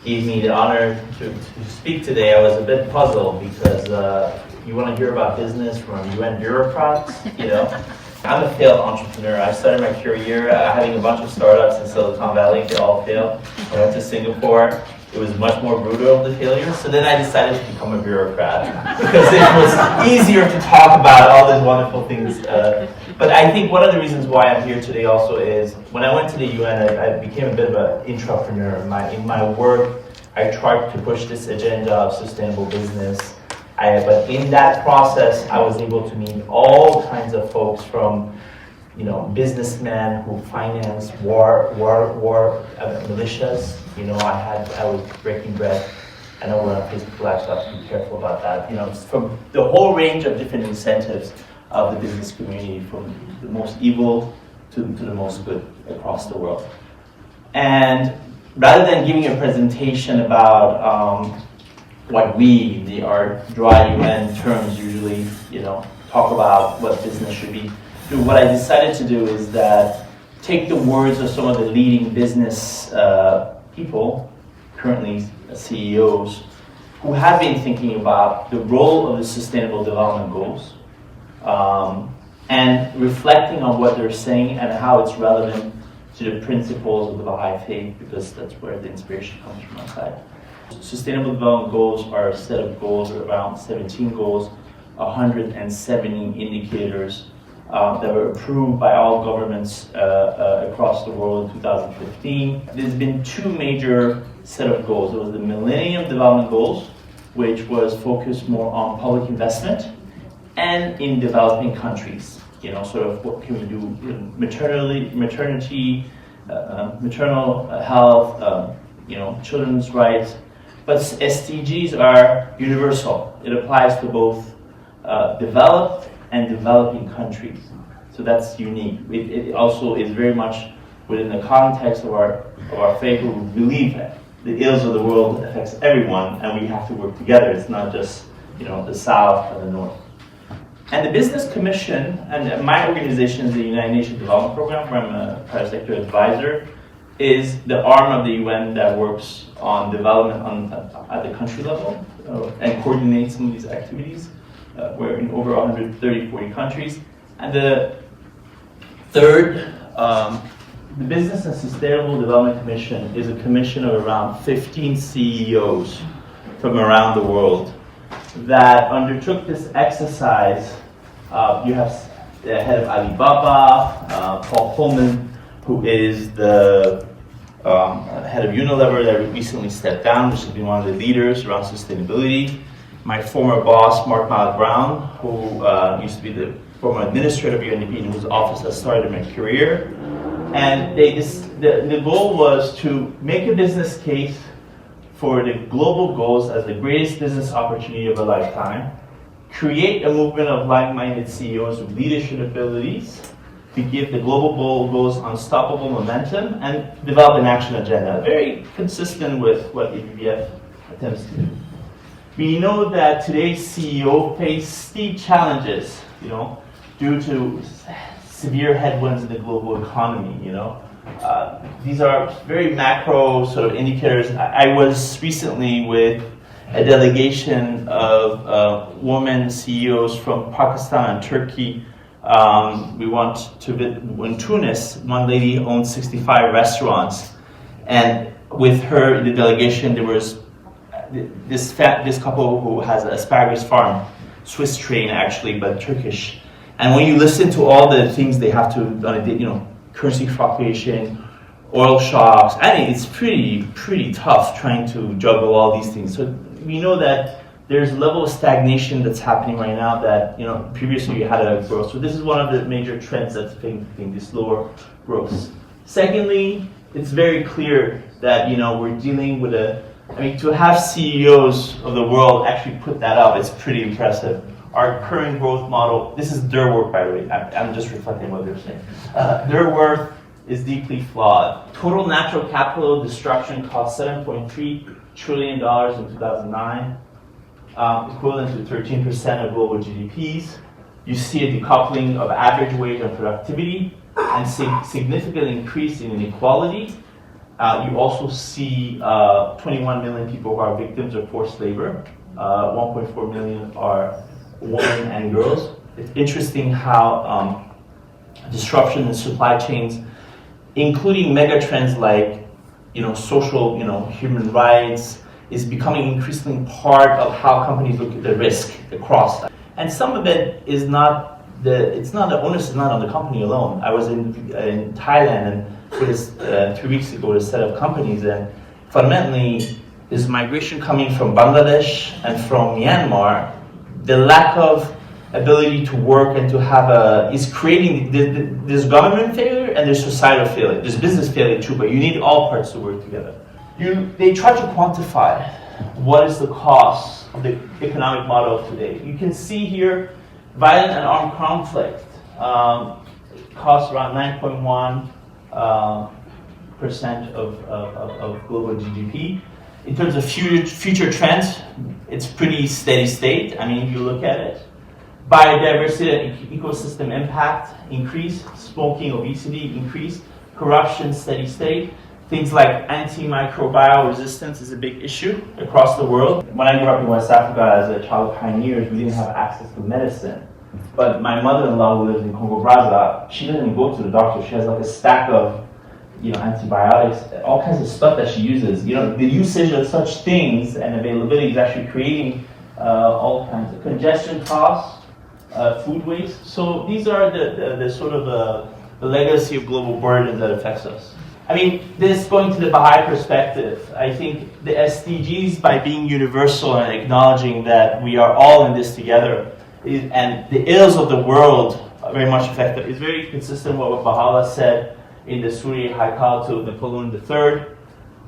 gave me the honor to speak today, I was a bit puzzled because you want to hear about business from UN bureaucrats, you know. I'm a failed entrepreneur. I started my career having a bunch of startups in Silicon Valley. They all failed. I went to Singapore. It was much more brutal of the failures. So then I decided to become a bureaucrat because it was easier to talk about all these wonderful things. But I think one of the reasons why I'm here today also is when I went to the UN, I became a bit of an intrapreneur. In my work, I tried to push this agenda of sustainable business. But in that process, I was able to meet all kinds of folks from, you know, businessmen who finance war militias. You know, I was breaking bread. I know we're on Facebook Live, so I have to be careful about that. You know, it's from the whole range of different incentives of the business community, from the most evil to the most good across the world. And rather than giving a presentation about what we, our dry UN terms usually, you know, talk about what business should be, what I decided to do is that take the words of some of the leading business people, currently CEOs, who have been thinking about the role of the Sustainable Development Goals and reflecting on what they're saying and how it's relevant to the principles of the Baha'i faith, because that's where the inspiration comes from outside. Sustainable Development Goals are a set of goals, around 17 goals, 170 indicators that were approved by all governments across the world in 2015. There's been two major set of goals. There was the Millennium Development Goals, which was focused more on public investment and in developing countries. You know, sort of what can we do in maternity, maternal health, you know, children's rights. But SDGs are universal. It applies to both developed and developing countries. So that's unique. It also is very much within the context of our faith, where we believe that the ills of the world affects everyone, and we have to work together. It's not just, you know, the South and the North. And the Business Commission, and my organization is the United Nations Development Program, where I'm a private sector advisor, is the arm of the UN that works on development at the country level and coordinates some of these activities. We're in over 40 countries. And the third, the Business and Sustainable Development Commission is a commission of around 15 CEOs from around the world that undertook this exercise. You have the head of Alibaba, Paul Pullman, who is the head of Unilever that recently stepped down, which has been one of the leaders around sustainability. My former boss, Mark Malloch-Brown, who used to be the former administrator of UNDP, in whose office I started my career. And the goal was to make a business case for the global goals as the greatest business opportunity of a lifetime, create a movement of like-minded CEOs with leadership abilities to give the global goals unstoppable momentum, and develop an action agenda, very consistent with what ebbf attempts to do. We know that today's CEO face steep challenges, you know, due to severe headwinds in the global economy, you know. These are very macro sort of indicators. I was recently with a delegation of women CEOs from Pakistan and Turkey. We went to in Tunis. One lady owned 65 restaurants, and with her in the delegation there was this couple who has an asparagus farm, Swiss train actually, but Turkish. And when you listen to all the things they have to, you know, currency fluctuation, oil shocks, I mean, it's pretty tough trying to juggle all these things. So we know that there's a level of stagnation that's happening right now that, you know, previously you had a growth. So this is one of the major trends that's been this lower growth. Secondly, it's very clear that, you know, we're dealing with to have CEOs of the world actually put that up, it's pretty impressive. Our current growth model, this is their work, by the way, I'm just reflecting what they're saying. Their work is deeply flawed. Total natural capital destruction cost $7.3 trillion in 2009, equivalent to 13% of global GDPs. You see a decoupling of average wage and productivity, and significant increase in inequality. You also see 21 million people who are victims of forced labor. 1.4 million are women and girls. It's interesting how disruption in supply chains, including mega trends like social, human rights, is becoming increasingly part of how companies look at the risk across. And some of it is not the onus is not on the company alone. I was in Thailand and for this 3 weeks ago with a set of companies, and fundamentally this migration coming from Bangladesh and from Myanmar, the lack of ability to work and to have is creating this government failure and there's societal failure. There's business failure too, but you need all parts to work together. They try to quantify what is the cost of the economic model of today. You can see here, violent and armed conflict costs around 9.1% of global GDP. In terms of future trends, it's pretty steady state. I mean, if you look at it, biodiversity and ecosystem impact increase, smoking, obesity increase, corruption steady state. Things like antimicrobial resistance is a big issue across the world. When I grew up in West Africa as a child of pioneers, we didn't have access to medicine. But my mother-in-law who lives in Congo-Brazza, she doesn't even go to the doctor. She has like a stack of antibiotics, all kinds of stuff that she uses. The usage of such things and availability is actually creating all kinds of congestion costs, food waste. So these are the sort of the legacy of global burden that affects us. I mean, this going to the Baha'i perspective, I think the SDGs, by being universal and acknowledging that we are all in this together, and the ills of the world are very much affected, is very consistent with what Baha'u'llah said in the Surah Haikal to Napoleon III.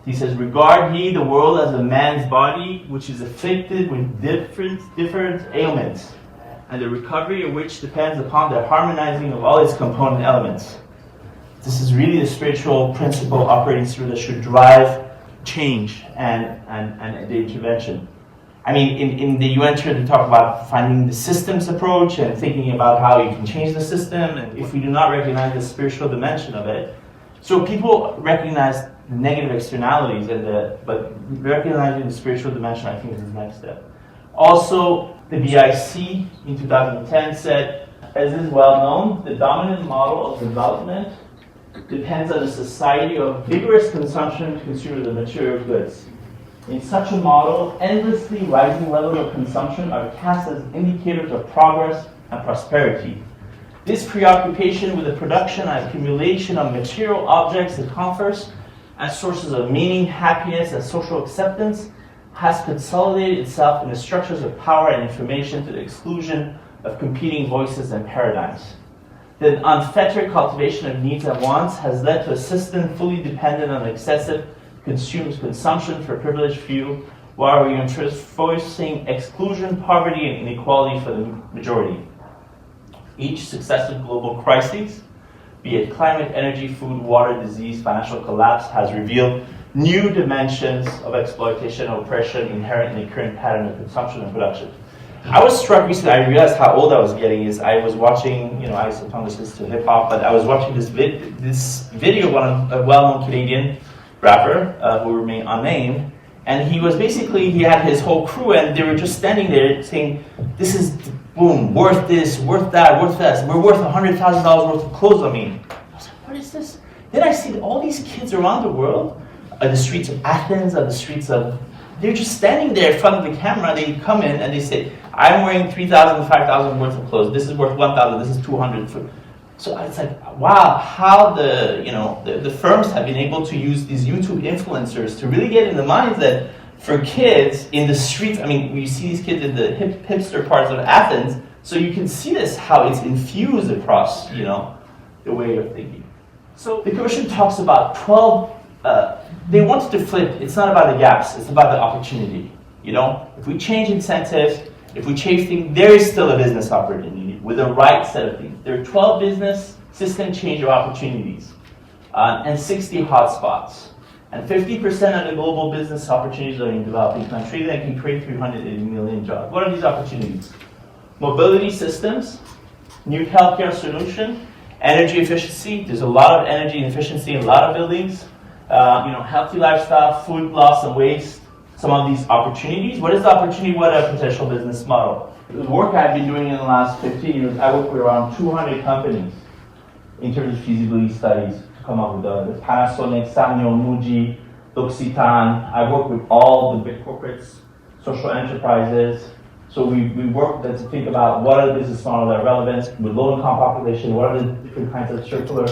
He says, regard ye the world as a man's body, which is afflicted with different ailments, and the recovery of which depends upon the harmonizing of all its component elements. This is really the spiritual principle operating through that should drive change and the intervention. I mean, in the UN term, they talk about finding the systems approach and thinking about how you can change the system, and if we do not recognize the spiritual dimension of it. So people recognize the negative externalities, but recognizing the spiritual dimension, I think, is the next step. Also, the BIC in 2010 said, as is well known, the dominant model of development depends on a society of vigorous consumption to consume the material goods. In such a model, endlessly rising levels of consumption are cast as indicators of progress and prosperity. This preoccupation with the production and accumulation of material objects and comforts as sources of meaning, happiness, and social acceptance has consolidated itself in the structures of power and information to the exclusion of competing voices and paradigms. The unfettered cultivation of needs and wants has led to a system fully dependent on excessive consumption for privileged few, while reinforcing exclusion, poverty, and inequality for the majority. Each successive global crisis, be it climate, energy, food, water, disease, financial collapse, has revealed new dimensions of exploitation and oppression inherent in the current pattern of consumption and production. I was struck recently, I realized how old I was getting, is I was watching, I sometimes listen to hip hop, but I was watching this video of a well-known Canadian rapper who will remain unnamed, and he had his whole crew, and they were just standing there saying, this is, boom, worth this, worth that, worth that, we're worth $100,000 worth of clothes. I was like, what is this? Then I see all these kids around the world, on the streets of Athens, on the streets of, they're just standing there in front of the camera. They come in and they say, I'm wearing 3,000, 5,000 worth of clothes. This is worth 1,000. This is 200. So it's like, wow, how the firms have been able to use these YouTube influencers to really get in the minds that for kids in the streets, I mean, you see these kids in the hipster parts of Athens, so you can see this, how it's infused across, the way of thinking. So the Commission talks about 12, they wanted to flip, it's not about the gaps, it's about the opportunity. If we change incentives, if we change things, there is still a business opportunity with the right set of things. There are 12 business system change of opportunities and 60 hotspots. And 50% of the global business opportunities are in developing countries that can create 380 million jobs. What are these opportunities? Mobility systems, new healthcare solution, energy efficiency. There's a lot of energy efficiency in a lot of buildings. healthy lifestyle, food loss and waste, some of these opportunities. What is the opportunity? What a potential business model? The work I've been doing in the last 15 years, I work with around 200 companies in terms of feasibility studies to come up with the Panasonic, Sanyo, Muji, L'Occitane. I work with all the big corporates, social enterprises. So we work to think about what are the business models that are relevant with low-income population, what are the different kinds of circular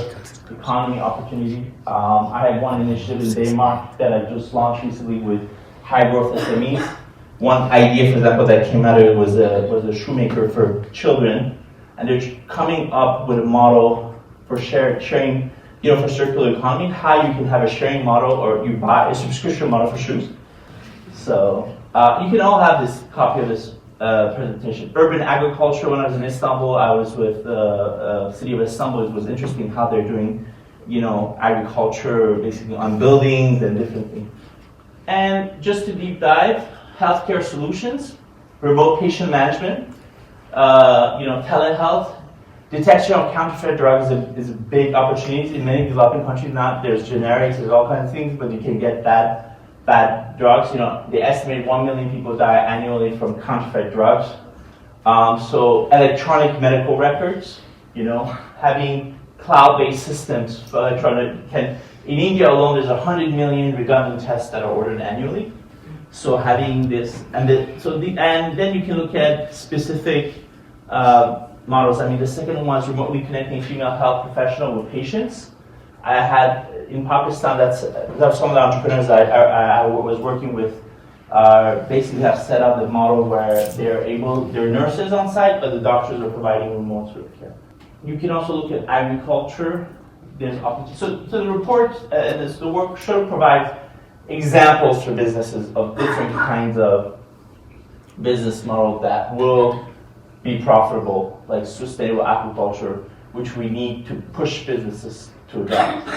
economy opportunity. I had one initiative in Denmark that I just launched recently with high-growth SMEs. One idea, for example, that came out of it was a shoemaker for children, and they're coming up with a model for sharing, for circular economy, how you can have a sharing model or you buy a subscription model for shoes. So you can all have this copy of this presentation. Urban agriculture, when I was in Istanbul, I was with the city of Istanbul. It was interesting how they're doing, agriculture basically on buildings and different things. And just to deep dive, healthcare solutions, remote patient management, telehealth, detection of counterfeit drugs is a big opportunity in many developing countries now. There's generics, there's all kinds of things, but you can get bad drugs. They estimate 1 million people die annually from counterfeit drugs. So electronic medical records, having cloud-based systems for electronic. In India alone, there's 100 million redundant tests that are ordered annually. So having this, and then you can look at specific models. The second one is remotely connecting female health professional with patients. I had in Pakistan, that's some of the entrepreneurs I was working with basically have set up the model where they're nurses on site, but the doctors are providing remote sort of care. You can also look at agriculture. There's opportunity. So the report, the work should provide examples for businesses of different kinds of business models that will be profitable, like sustainable agriculture, which we need to push businesses to adopt.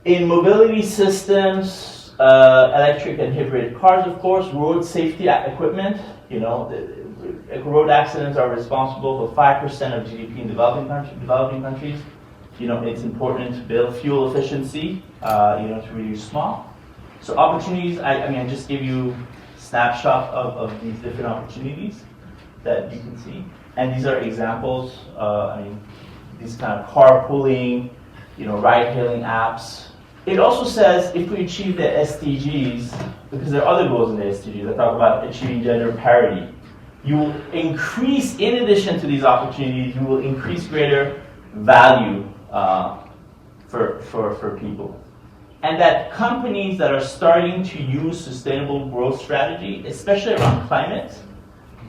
In mobility systems, electric and hybrid cars, of course, road safety equipment. Road accidents are responsible for 5% of GDP in developing countries. It's important to build fuel efficiency, to reduce smog. So opportunities, I just gave you a snapshot of these different opportunities that you can see. And these are examples, these kind of carpooling, ride-hailing apps. It also says if we achieve the SDGs, because there are other goals in the SDGs that talk about achieving gender parity, you will increase, in addition to these opportunities, you will increase greater value for people. And that companies that are starting to use sustainable growth strategy, especially around climate,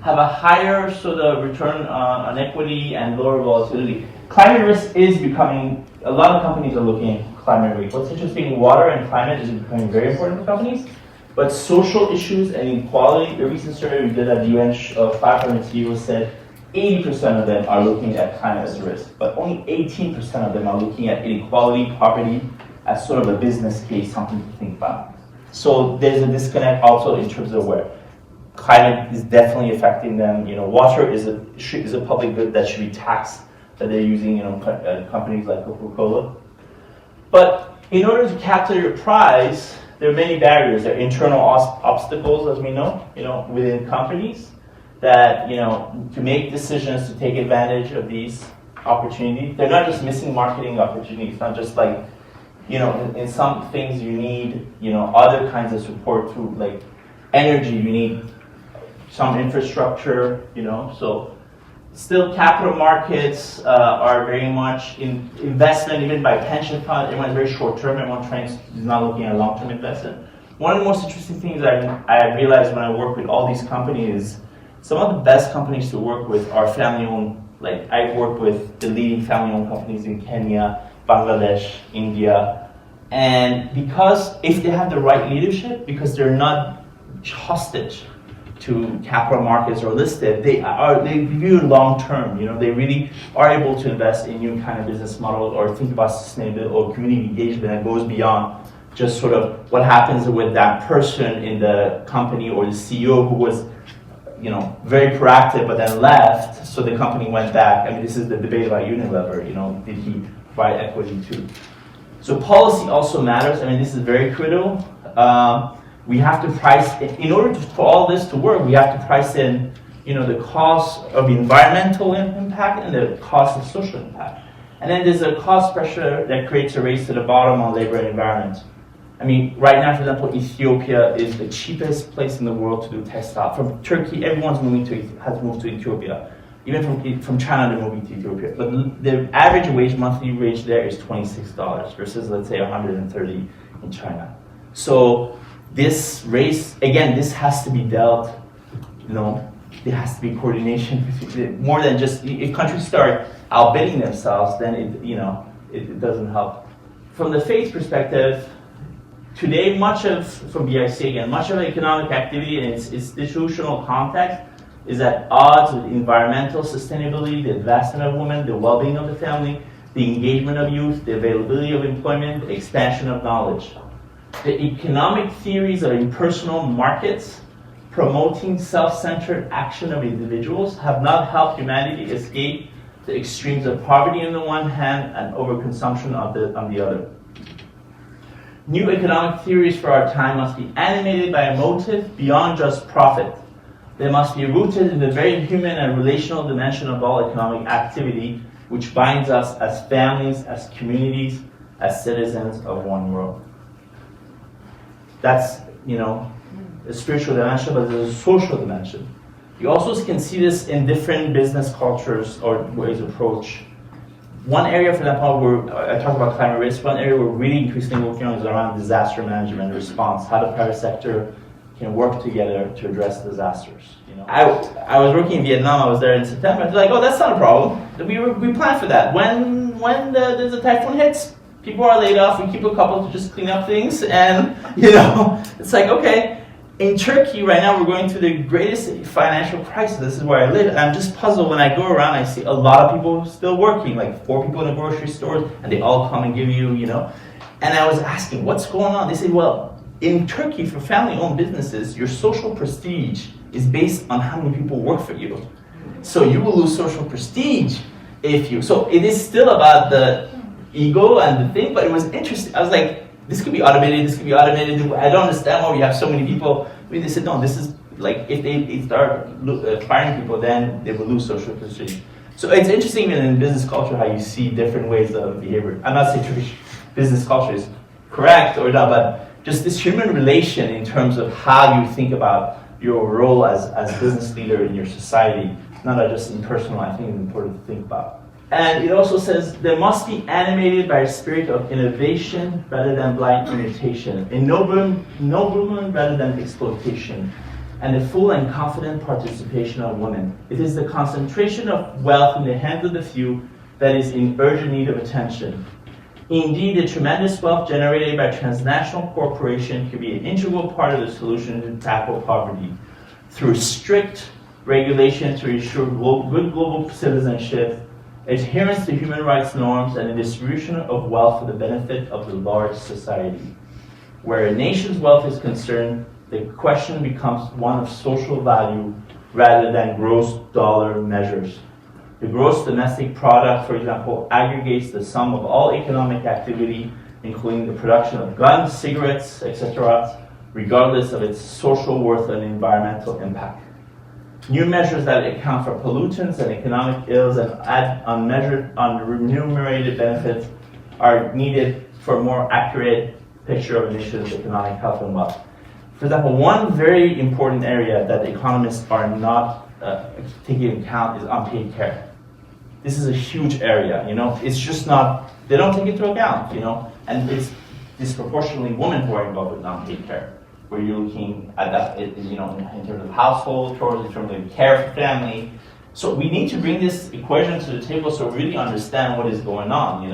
have a higher sort of return on equity and lower volatility. Climate risk is becoming, a lot of companies are looking at climate risk. What's interesting, water and climate is becoming very important for companies, but social issues and inequality, the recent survey we did at the UN of 500 CEOs said 80% of them are looking at climate as a risk, but only 18% of them are looking at inequality, poverty, as sort of a business case, something to think about. So there's a disconnect also in terms of where climate is definitely affecting them. Water is a public good that should be taxed, that they're using, companies like Coca-Cola. But in order to capture your prize, there are many barriers. There are internal obstacles, as we know, within companies that, to make decisions to take advantage of these opportunities. They're not just missing marketing opportunities, not just like, in some things you need, other kinds of support through like energy, you need some infrastructure, so still capital markets are very much in investment, even by pension fund, everyone's very short term, everyone is not looking at long-term investment. One of the most interesting things I realized when I work with all these companies, some of the best companies to work with are family-owned. Like I work with the leading family-owned companies in Kenya, Bangladesh, India, and because if they have the right leadership, because they're not hostage to capital markets or listed, they view long term. They really are able to invest in new kind of business models or think about sustainability or community engagement that goes beyond just sort of what happens with that person in the company or the CEO who was, very proactive but then left, so the company went back. This is the debate about Unilever. Did he provide equity too? So policy also matters. I mean, this is very critical. We have to price, in order for all this to work, we have to price in, the cost of environmental impact and the cost of social impact. And then there's a cost pressure that creates a race to the bottom on labor and environment. I mean, right now, for example, Ethiopia is the cheapest place in the world to do textile. From Turkey, everyone's has moved to Ethiopia. Even from China, they're moving to Ethiopia. But the average monthly wage there is $26 versus, let's say, $130 in China. So this race, again, this has to be dealt, there has to be coordination. More than just, if countries start outbidding themselves, then it doesn't help. From the faith perspective, today, from BIC again, much of economic activity in its institutional context is at odds with environmental sustainability, the advancement of women, the well-being of the family, the engagement of youth, the availability of employment, the expansion of knowledge. The economic theories of impersonal markets promoting self-centered action of individuals have not helped humanity escape the extremes of poverty on the one hand and overconsumption on the other. New economic theories for our time must be animated by a motive beyond just profit. They must be rooted in the very human and relational dimension of all economic activity, which binds us as families, as communities, as citizens of one world. That's, a spiritual dimension, but there's a social dimension. You also can see this in different business cultures or ways of approach. One area, for example, where I talked about climate risk, one area we're really increasingly working on is around disaster management and response, how the private sector can work together to address disasters. I was working in Vietnam, I was there in September, they're like, oh, that's not a problem. We plan for that. When there's a typhoon hits, people are laid off, we keep a couple to just clean up things, and, it's like, okay. In Turkey right now, we're going through the greatest financial crisis. This is where I live. And I'm just puzzled when I go around, I see a lot of people still working, like 4 people in the grocery store, and they all come and give you, And I was asking, what's going on? They said, well, in Turkey, for family-owned businesses, your social prestige is based on how many people work for you. So you will lose social prestige so it is still about the ego and the thing, but it was interesting. I was like, this could be automated, I don't understand why we have so many people. I mean, they said, no, this is like, if they start firing people, then they will lose social prestige. So it's interesting even in business culture how you see different ways of behavior. I'm not saying Turkish business culture is correct or not, but just this human relation in terms of how you think about your role as a business leader in your society, not just impersonal, I think it's important to think about. And it also says there must be animated by a spirit of innovation rather than blind imitation, ennoblement rather than exploitation, and the full and confident participation of women. It is the concentration of wealth in the hands of the few that is in urgent need of attention. Indeed, the tremendous wealth generated by transnational corporations could be an integral part of the solution to tackle poverty through strict regulation to ensure good global citizenship, adherence to human rights norms, and the distribution of wealth for the benefit of the large society. Where a nation's wealth is concerned, the question becomes one of social value rather than gross dollar measures. The gross domestic product, for example, aggregates the sum of all economic activity, including the production of guns, cigarettes, etc., regardless of its social worth and environmental impact. New measures that account for pollutants and economic ills and add unremunerated benefits are needed for a more accurate picture of a nation's economic health and wealth. For example, one very important area that economists are not taking into account is unpaid care. This is a huge area, It's just not, they don't take it into account, And it's disproportionately women who are involved with unpaid care, where you're looking at that, in terms of household chores, in terms of care for family. So we need to bring this equation to the table so we really understand what is going on,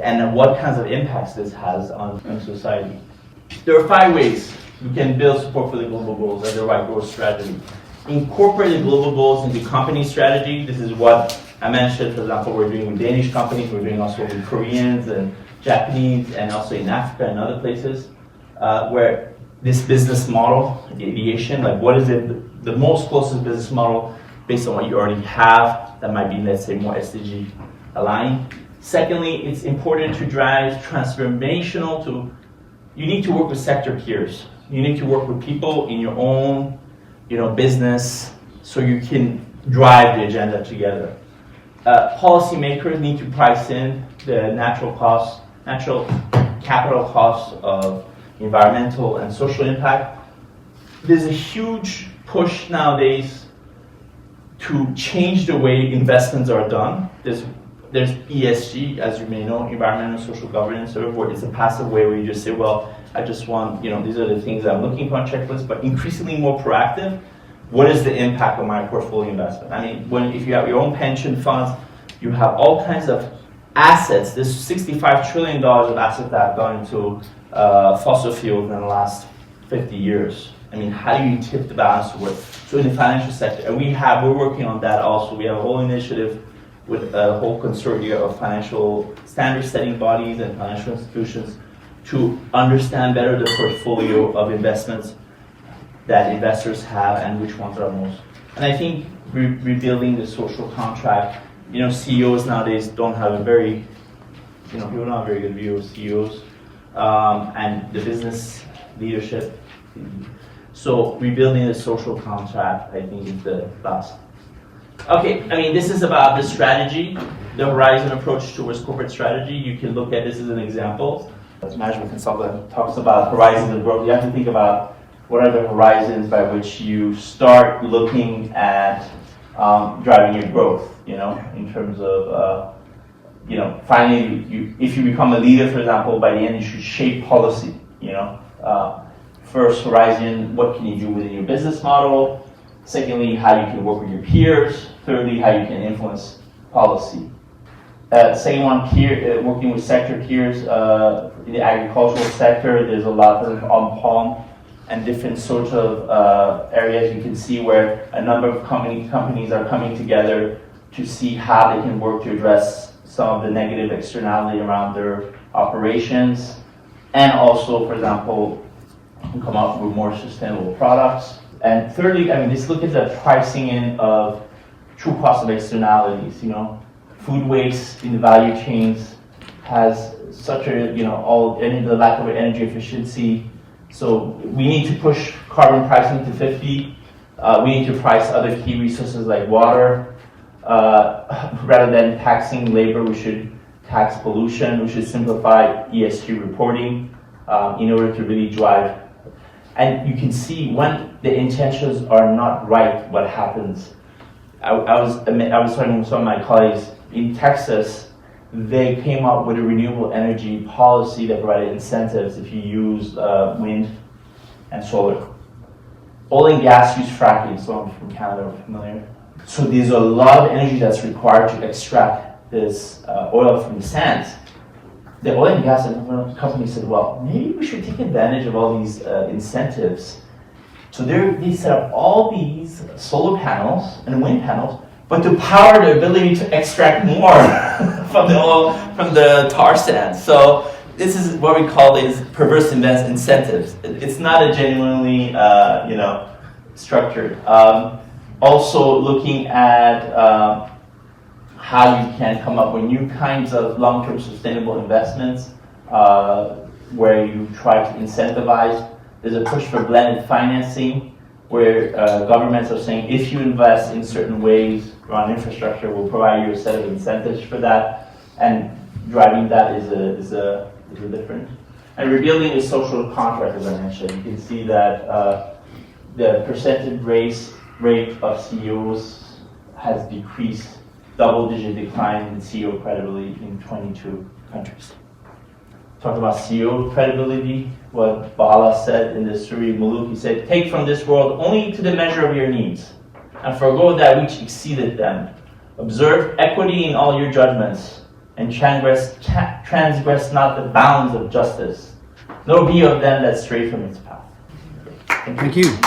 and what kinds of impacts this has on society. There are 5 ways we can build support for the global goals as the right growth strategy. Incorporate the global goals into company strategy. This is what I mentioned, for example, we're doing with Danish companies, we're doing also with Koreans and Japanese, and also in Africa and other places, where this business model, aviation, like what is it, the most closest business model based on what you already have, that might be, let's say, more SDG aligned. Secondly, it's important to drive transformational to, you need to work with sector peers. You need to work with people in your own, business, so you can drive the agenda together. Policymakers need to price in the natural capital costs of environmental and social impact. There's a huge push nowadays to change the way investments are done. There's ESG, as you may know, environmental social governance, where it's a passive way where you just say, well, I just want, these are the things I'm looking for on checklist, but increasingly more proactive. What is the impact of my portfolio investment? I mean, if you have your own pension funds, you have all kinds of assets. There's $65 trillion of assets that have gone into fossil fuels in the last 50 years. I mean, how do you tip the balance to work? So in the financial sector, and we're working on that also. We have a whole initiative with a whole consortium of financial standard setting bodies and financial institutions to understand better the portfolio of investments that investors have and which ones are most. And I think rebuilding the social contract, CEOs nowadays don't have a very, people don't have a very good view of CEOs and the business leadership. So rebuilding the social contract, I think, is the last. Okay, I mean, this is about the strategy, the horizon approach towards corporate strategy. You can look at this as an example. As management consultant talks about horizons of growth, you have to think about what are the horizons by which you start looking at driving your growth, in terms of, finally, if you become a leader, for example, by the end you should shape policy, First horizon, what can you do within your business model? Secondly, how you can work with your peers. Thirdly, how you can influence policy. Second one, working with sector peers. In the agricultural sector, there's a lot of on palm and different sorts of areas you can see where a number of companies are coming together to see how they can work to address some of the negative externality around their operations, and also, for example, come up with more sustainable products. And thirdly, let's look at the pricing in of true cost of externalities. Food waste in the value chains has such a, the lack of energy efficiency. So we need to push carbon pricing to 50. We need to price other key resources like water. Rather than taxing labor, we should tax pollution. We should simplify ESG reporting in order to really drive. And you can see when the intentions are not right, what happens. I was talking with some of my colleagues in Texas. They came up with a renewable energy policy that provided incentives if you use wind and solar. Oil and gas use fracking, so I'm from Canada, we're familiar. So there's a lot of energy that's required to extract this oil from the sands. The oil and gas company said, well, maybe we should take advantage of all these incentives. So they set up all these solar panels and wind panels, but to power the ability to extract more from the oil, from the tar sands. So this is what we call these perverse incentives. It's not a genuinely, structured. Also looking at how you can come up with new kinds of long-term sustainable investments where you try to incentivize. There's a push for blended financing where governments are saying if you invest in certain ways around infrastructure, we'll provide you a set of incentives for that, and driving that is a different. And rebuilding the social contract, as I mentioned, you can see that the percentage rate of CEOs has decreased, double-digit decline in CEO credibility in 22 countries. Talked about CEO credibility, what Baha'i said in the Suri Muluk, he said, take from this world only to the measure of your needs, and forego that which exceeded them. Observe equity in all your judgments, and transgress not the bounds of justice, nor be of them that stray from its path. Thank you.